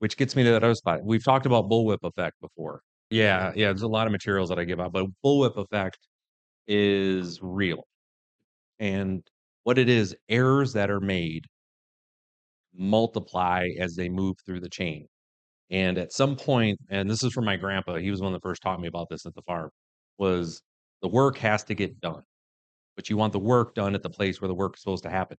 which gets me to that other spot. We've talked about bullwhip effect before. Yeah, there's a lot of materials that I give out, but bullwhip effect is real. And what it is, errors that are made multiply as they move through the chain. And at some point, and this is from my grandpa, he was one that first taught me about this at the farm, was the work has to get done, but you want the work done at the place where the work is supposed to happen.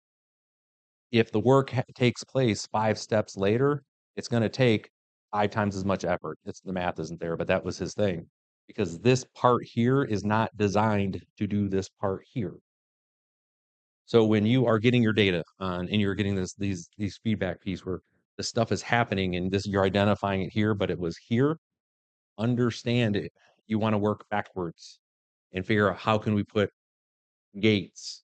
If the work takes place 5 steps later, it's gonna take 5 times as much effort. It's the math isn't there, but that was his thing, because this part here is not designed to do this part here. So when you are getting your data on and you're getting these feedback piece where the stuff is happening and this you're identifying it here, but it was here, understand it. You wanna work backwards and figure out how can we put gates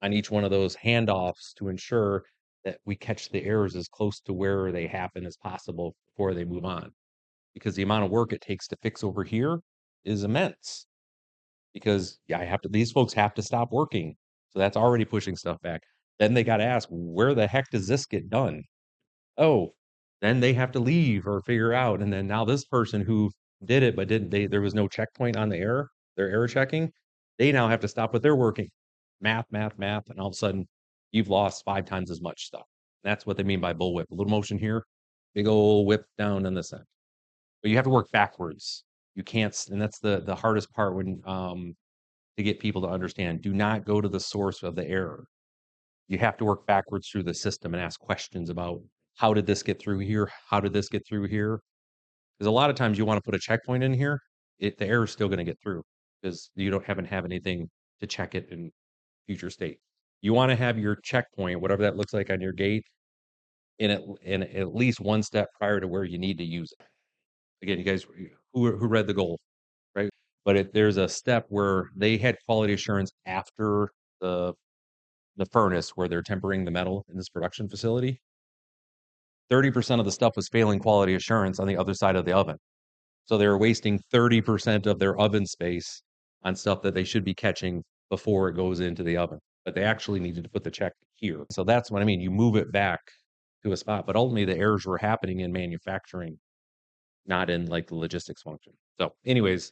on each one of those handoffs to ensure that we catch the errors as close to where they happen as possible before they move on. Because the amount of work it takes to fix over here is immense. Because yeah, I have to these folks have to stop working. So that's already pushing stuff back. Then they got to ask, where the heck does this get done? Oh, then they have to leave or figure out. And then now this person who did it, but didn't they there was no checkpoint on the error, their error checking, they now have to stop what they're working. Math, and all of a sudden you've lost 5 times as much stuff. That's what they mean by bullwhip. A little motion here, big old whip down in this end. But you have to work backwards. You can't, and that's the hardest part when to get people to understand. Do not go to the source of the error. You have to work backwards through the system and ask questions about how did this get through here? How did this get through here? Because a lot of times you want to put a checkpoint in here, the error is still going to get through because you don't haven't have anything to check it in future state. You want to have your checkpoint, whatever that looks like on your gate, in at least one step prior to where you need to use it. Again, you guys who read the goal, right? But there's a step where they had quality assurance after the the furnace where they're tempering the metal in this production facility. 30% of the stuff was failing quality assurance on the other side of the oven. So they were wasting 30% of their oven space on stuff that they should be catching before it goes into the oven. But they actually needed to put the check here. So that's what I mean. You move it back to a spot. But ultimately, the errors were happening in manufacturing, not in like the logistics function. So, anyways,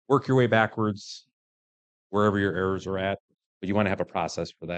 work your way backwards wherever your errors are at. But you want to have a process for that.